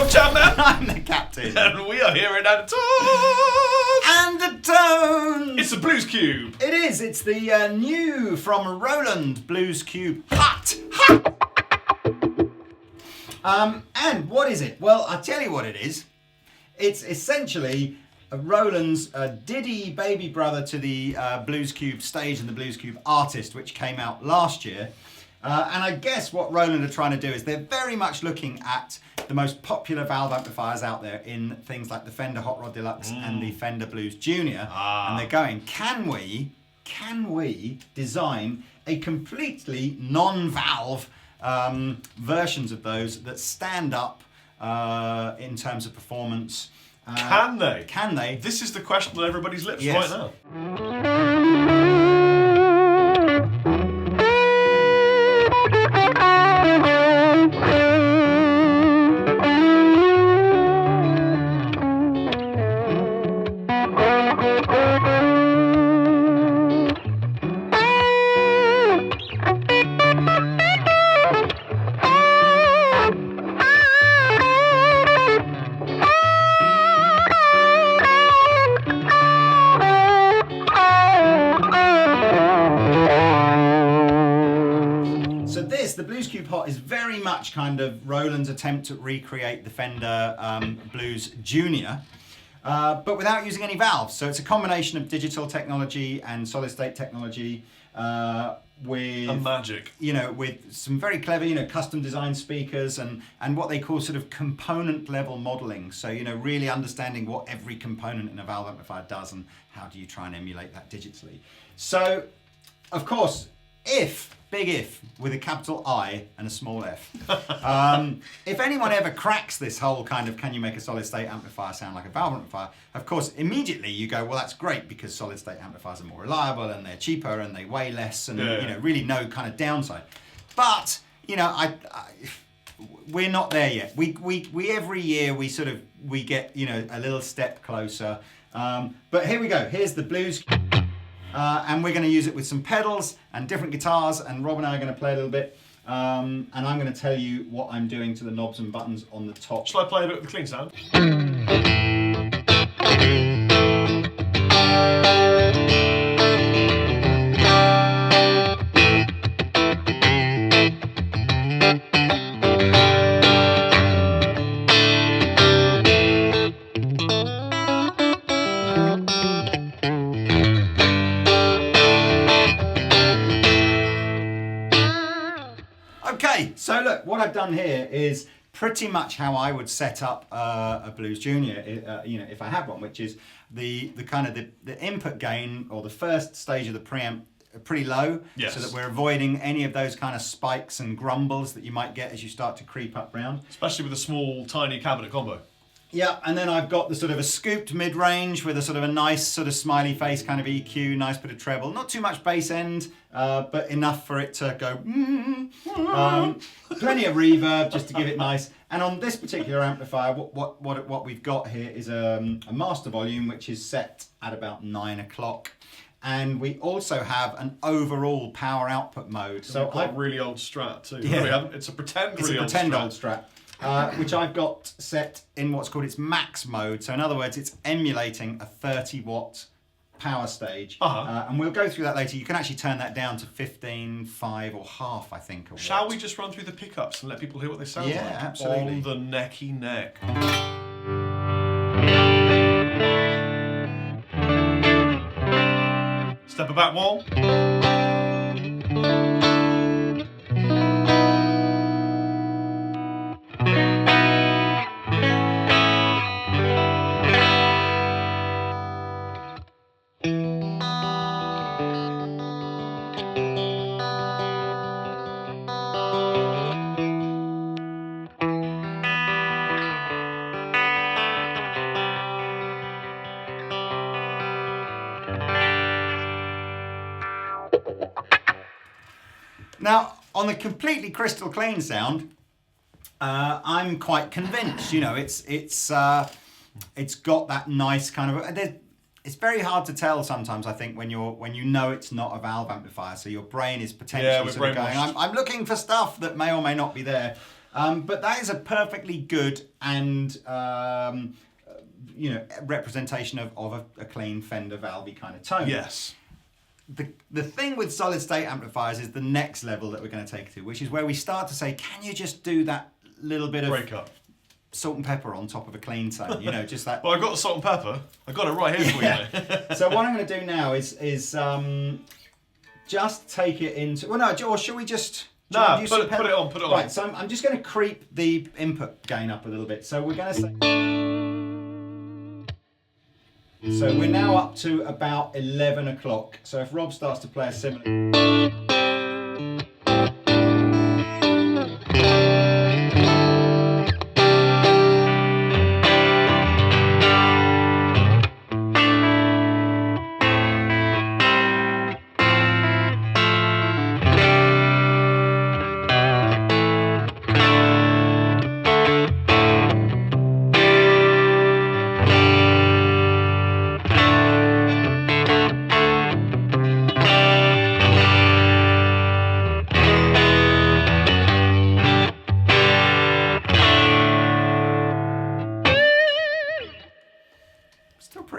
Chapman. I'm the captain. And we are here at Andertons. It's a Blues Cube. It is. It's the new from Roland Blues Cube Hut. And what is it? Well, I'll tell you what it is. It's essentially Roland's Diddy baby brother to the Blues Cube stage and the Blues Cube artist, which came out last year. And I guess what Roland are trying to do is they're very much looking at the most popular valve amplifiers out there in things like the Fender Hot Rod Deluxe and the Fender Blues Junior. And they're going, can we design a completely non-valve versions of those that stand up in terms of performance? Can they? Can they? This is the question on everybody's lips right now. The Blues Cube Hot is very much kind of Roland's attempt to recreate the Fender Blues Junior, but without using any valves. So it's a combination of digital technology and solid state technology with magic. With some very clever, custom designed speakers and what they call sort of component level modeling. So, really understanding what every component in a valve amplifier does and how do you try and emulate that digitally. So, of course, big if, with a capital I and a small f. If anyone ever cracks this whole kind of can you make a solid state amplifier sound like a valve amplifier, of course, immediately you go, well, that's great because solid state amplifiers are more reliable and they're cheaper and they weigh less and really no kind of downside. But, we're not there yet. We every year we get, a little step closer. But here we go. Here's the Blues. And we're going to use it with some pedals and different guitars, and Rob and I are going to play a little bit, and I'm going to tell you what I'm doing to the knobs and buttons on the top. Shall I play a bit with the clean sound? Okay, so look, what I've done here is pretty much how I would set up a Blues Junior, if I had one, which is the kind of the input gain or the first stage of the preamp pretty low, so that we're avoiding any of those kind of spikes and grumbles that you might get as you start to creep up round. Especially with a small, tiny cabinet combo. Yeah, and then I've got the sort of a scooped mid-range with a sort of a nice sort of smiley face kind of EQ, nice bit of treble. Not too much bass end, but enough for it to go plenty of reverb just to give it nice. And on this particular amplifier, what we've got here is a master volume which is set at about 9 o'clock. And we also have an overall power output mode. So I've got a really old Strat too. Yeah. It's a pretend old Strat. Which I've got set in what's called its max mode. So in other words, it's emulating a 30-watt power stage. And we'll go through that later. You can actually turn that down to 15.5 or half, I think. Shall we just run through the pickups and let people hear what they sound like? Yeah, absolutely. On the necky neck. Step it back one. Now, on the completely crystal clean sound, I'm quite convinced. It's got that nice kind of. It's very hard to tell sometimes, I think, when you know it's not a valve amplifier. So your brain is potentially sort of going, I'm looking for stuff that may or may not be there. But that is a perfectly good and representation of a clean Fender valvey kind of tone. Yes. The thing with solid state amplifiers is the next level that we're going to take to, which is where we start to say, can you just do that little bit of Breakup. salt and pepper on top of a clean tone? Just that. Well, I've got the salt and pepper. I've got it right here for you, mate. So what I'm going to do now is just take it into. Well, no, or should we just? No, put it on. Right, so I'm just going to creep the input gain up a little bit. So we're going to say. So we're now up to about 11 o'clock. So if Rob starts to play a similar.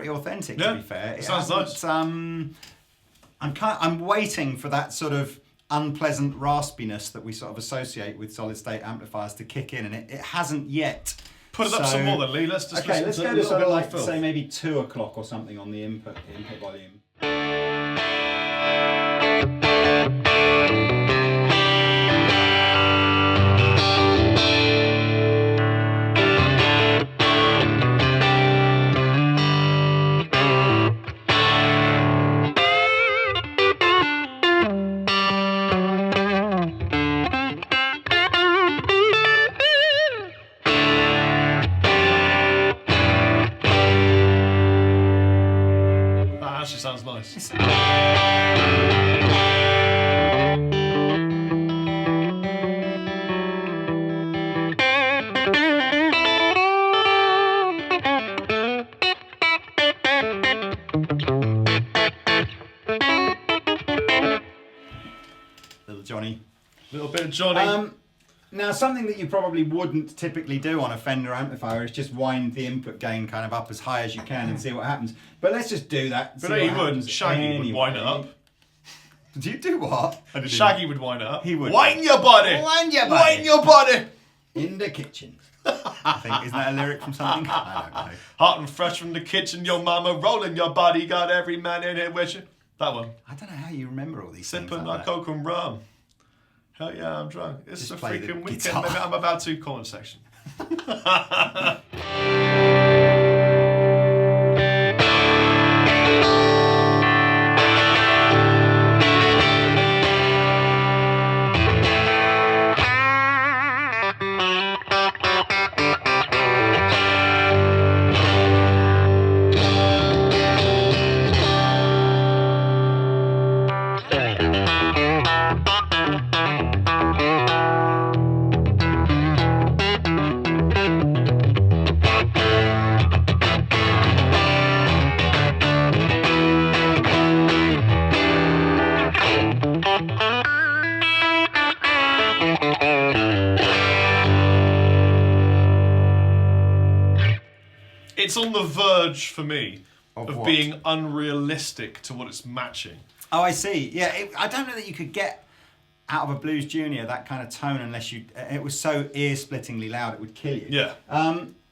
Authentic, to be fair. It sounds nice. I'm waiting for that sort of unpleasant raspiness that we sort of associate with solid state amplifiers to kick in, and it hasn't yet. Put it up some more then, Lee. Let's just let's go to sort of like say maybe 2 o'clock or something on the input volume. Sounds nice. Little Johnny. Little bit of Johnny. Now, something that you probably wouldn't typically do on a Fender amplifier is just wind the input gain kind of up as high as you can and see what happens. But let's just do that. But he would. Shaggy would wind it up. Do you do what? Shaggy would wind it up. He would. Wind your body. Wind your body. Wind your body. In the kitchen. I think, isn't that a lyric from something? I don't know. Hot and fresh from the kitchen, your mama rolling your body, got every man in it wishing. That one. I don't know how you remember all these things. Sipping like my coke and rum. Hell yeah, I'm drunk. It's just a play the freaking weekend. guitar. Maybe I'm about to comment section. It's on the verge for me of being unrealistic to what it's matching. Oh, I see. Yeah, I don't know that you could get out of a Blues Junior that kind of tone unless it was so ear-splittingly loud it would kill you. Yeah.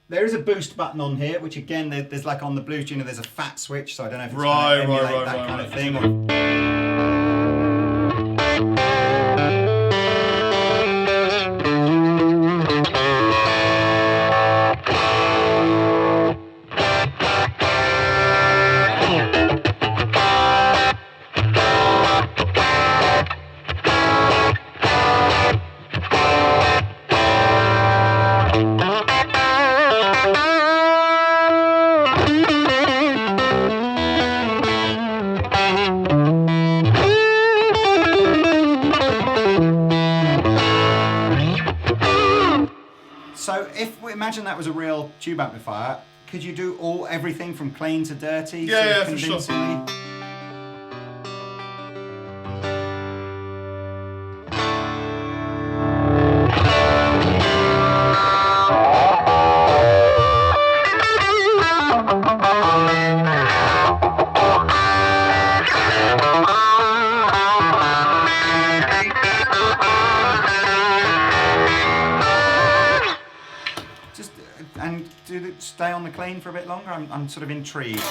There is a boost button on here, which again, there's like on the Blues Junior, there's a fat switch, so I don't know if it's going to emulate that kind of thing. So if we imagine that was a real tube amplifier, could you do everything from clean to dirty? Yeah, for sure. on the clean for a bit longer? I'm sort of intrigued.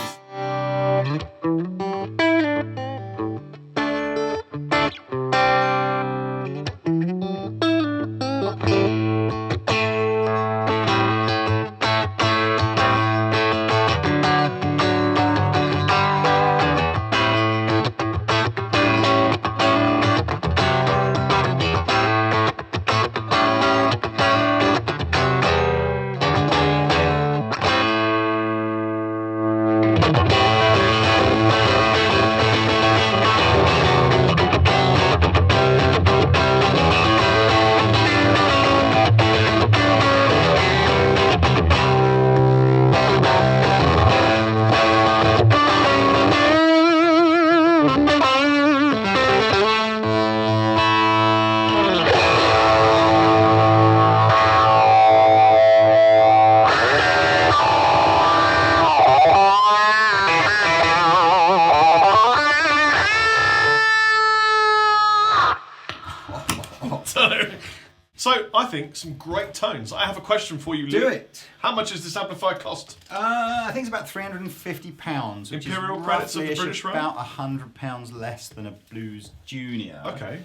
So, I think some great tones. I have a question for you, Luke. Do it. How much does this amplifier cost? I think it's about £350, which Imperial is credits of the roughly British Realm? about £100 less than a Blues Junior. Okay.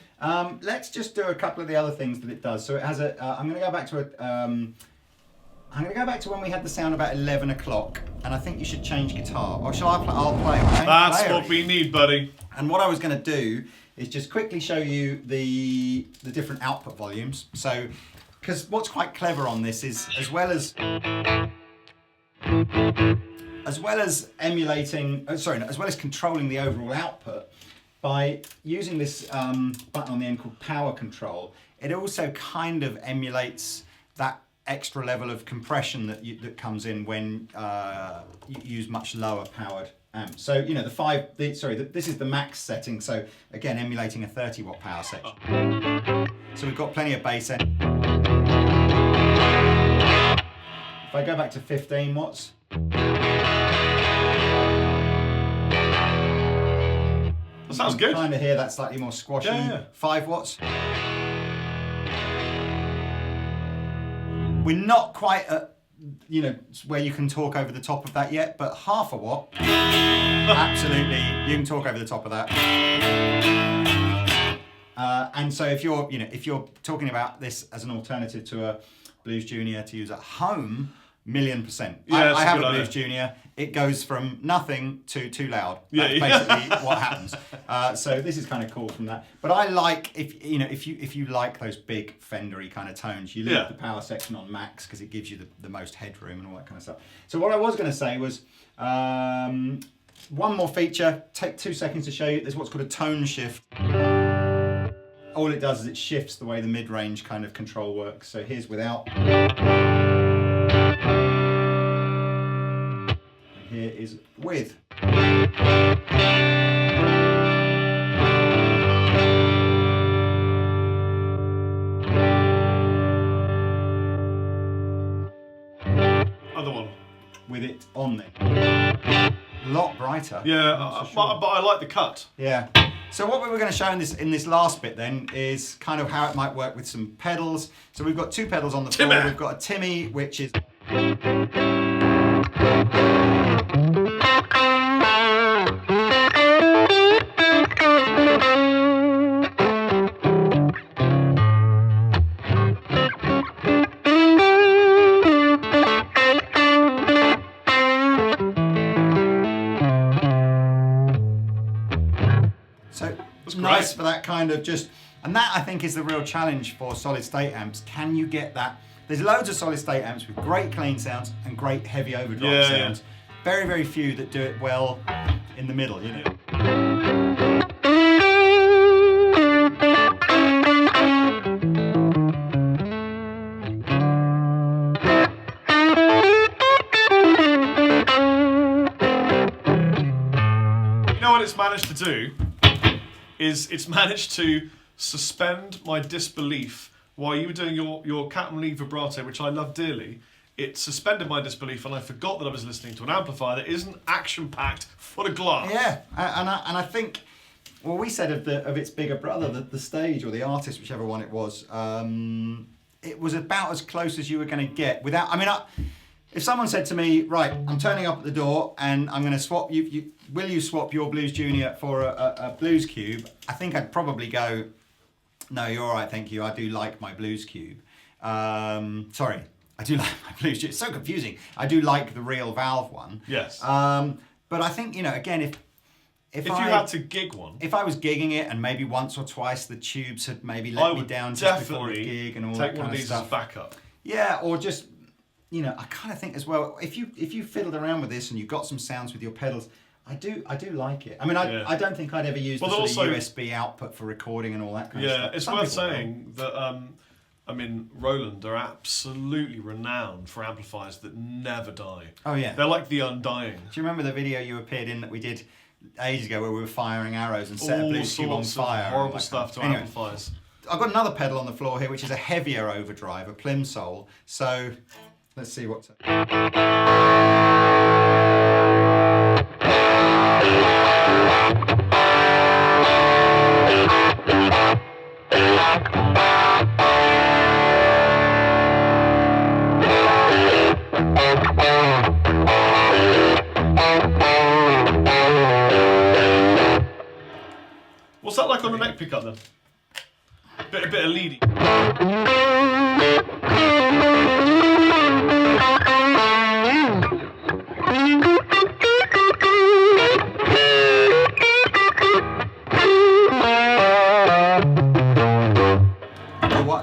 Let's just do a couple of the other things that it does. So it has a. I'm going to go back to a. I'm going to go back to when we had the sound about 11 o'clock, and I think you should change guitar. Or shall I play? I'll play. That's what we need, buddy. And what I was going to do is just quickly show you the different output volumes. So, because what's quite clever on this is as well as controlling the overall output, by using this button on the end called power control, it also kind of emulates that extra level of compression that comes in when you use much lower powered amps. So you know this is the max setting. So again, emulating a 30 watt power section. So we've got plenty of bass end. If I go back to 15 watts. That sounds good. Kind of hear that slightly more squashy. Yeah. 5 watts. We're not quite at, where you can talk over the top of that yet, but half a watt, absolutely, you can talk over the top of that. And so if you're talking about this as an alternative to a Blues Junior to use at home, 1,000,000%. Yeah, I have a Blues Junior. It goes from nothing to too loud. That's basically what happens. So this is kind of cool from that. But I like if you like those big Fendery kind of tones, you leave the power section on max because it gives you the most headroom and all that kind of stuff. So what I was going to say was one more feature. Take 2 seconds to show you. There's what's called a tone shift. All it does is it shifts the way the mid-range kind of control works. So here's without. Here is with. Other one. With it on there. A lot brighter. Yeah, but I like the cut. Yeah. So what we were going to show in this last bit then is kind of how it might work with some pedals. So we've got 2 pedals on the floor. We've got a Timmy, which is. Nice for that kind of and that I think is the real challenge for solid state amps. Can you get that? There's loads of solid state amps with great clean sounds and great heavy overdrive sounds. Very, very few that do it well in the middle, You know what it's managed to do? Is it's managed to suspend my disbelief while you were doing your Captain Lee vibrato, which I love dearly. It suspended my disbelief, and I forgot that I was listening to an amplifier that isn't action-packed, full of glass. Yeah, and I think, well, we said of its bigger brother, the stage or the artist, whichever one it was about as close as you were going to get without. I mean, if someone said to me, right, I'm turning up at the door and I'm going to swap will you swap your Blues Junior for a Blues Cube? I think I'd probably go, no, you're all right, thank you. I do like my Blues Cube. Sorry, I do like my Blues Cube. It's so confusing. I do like the real Valve one. Yes. But I think, again, if you had to gig one, if I was gigging it and maybe once or twice the tubes had maybe let me down just before a gig and all that kind of stuff. Take one of these as backup. Yeah, or just, I kind of think as well, if you fiddled around with this and you got some sounds with your pedals, I do like it. I mean, I don't think I'd ever use the sort of USB output for recording and all that kind of stuff. Yeah, it's worth saying that, Roland are absolutely renowned for amplifiers that never die. Oh, yeah. They're like the Undying. Do you remember the video you appeared in that we did ages ago where we were firing arrows and set a Blues Cube on fire? Horrible stuff to amplifiers. I've got another pedal on the floor here, which is a heavier overdrive, a Plimsoll. So let's see what's. What's that like on the neck pickup then? A bit of leady.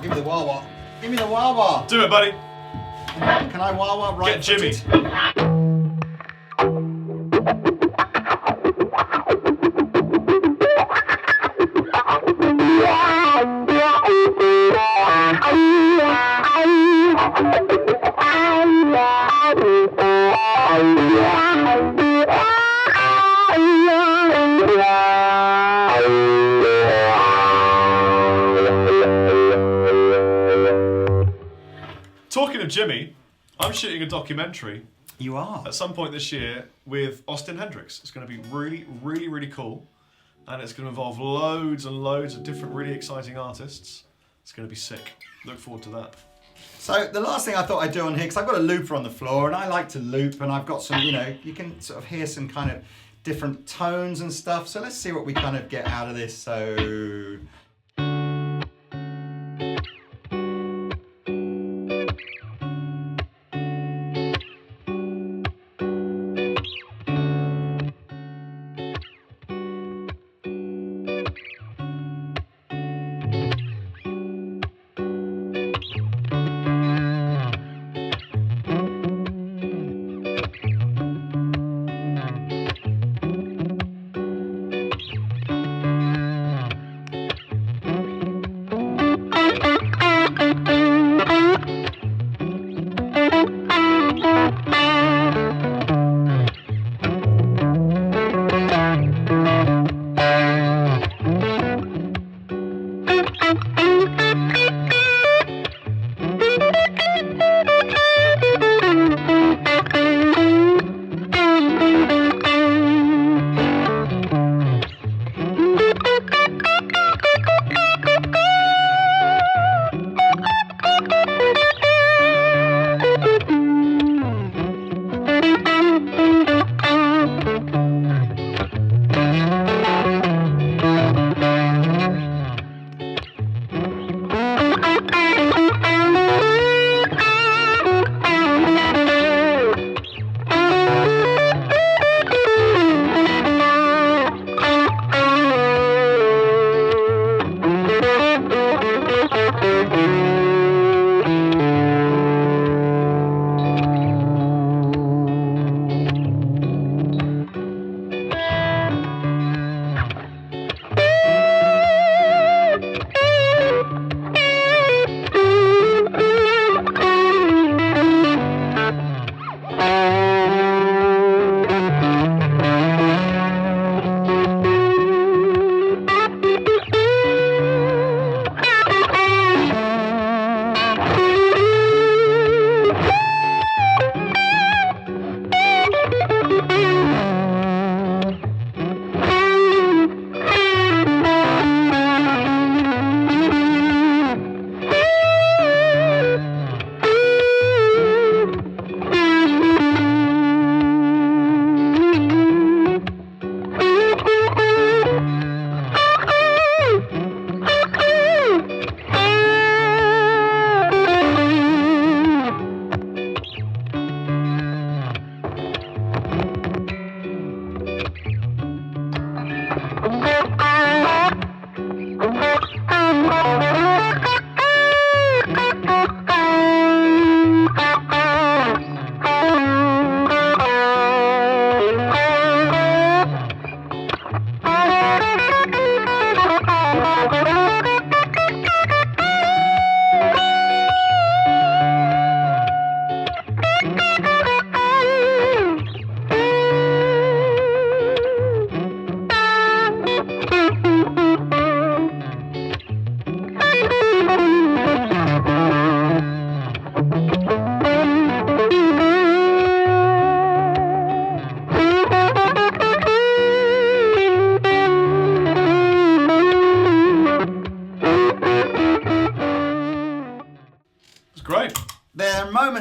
Give me the wah-wah. Give me the wah-wah. Do it, buddy. Can I wah-wah right? Get Jimmy. Talking of Jimmy, I'm shooting a documentary. You are? At some point this year with Austin Hendricks. It's going to be really, really, really cool. And it's going to involve loads and loads of different really exciting artists. It's going to be sick. Look forward to that. So the last thing I thought I'd do on here, because I've got a looper on the floor and I like to loop and I've got some, you can sort of hear some kind of different tones and stuff. So let's see what we kind of get out of this. So...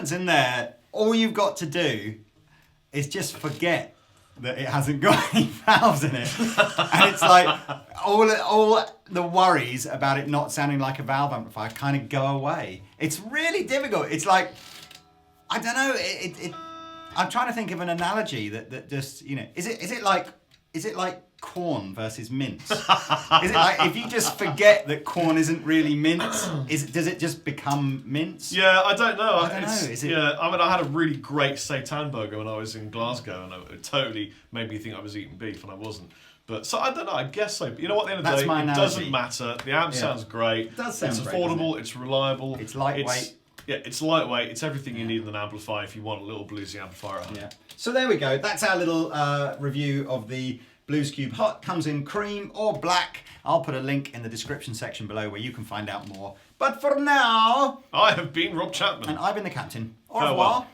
difference in there, all you've got to do is just forget that it hasn't got any valves in it. And it's like all the worries about it not sounding like a valve amplifier kind of go away. It's really difficult. It's like, I don't know, I'm trying to think of an analogy that just, you know, is it like corn versus mince? Is it like if you just forget that corn isn't really mince, does it just become mince? Yeah, I don't know. I don't know. Is it... Yeah, I mean, I had a really great seitan burger when I was in Glasgow, and it totally made me think I was eating beef, and I wasn't. But so I don't know. I guess so. But you know what? At the end of the day, it doesn't matter. The amp sounds great. It does sound It's great, affordable. It's reliable. It's lightweight. It's lightweight. It's everything you need in an amplifier if you want a little bluesy amplifier at home. Yeah. So there we go. That's our little review of the Blues Cube Hot. Comes in cream or black. I'll put a link in the description section below where you can find out more. But for now, I have been Rob Chapman. And I've been the captain. Au Farewell. revoir.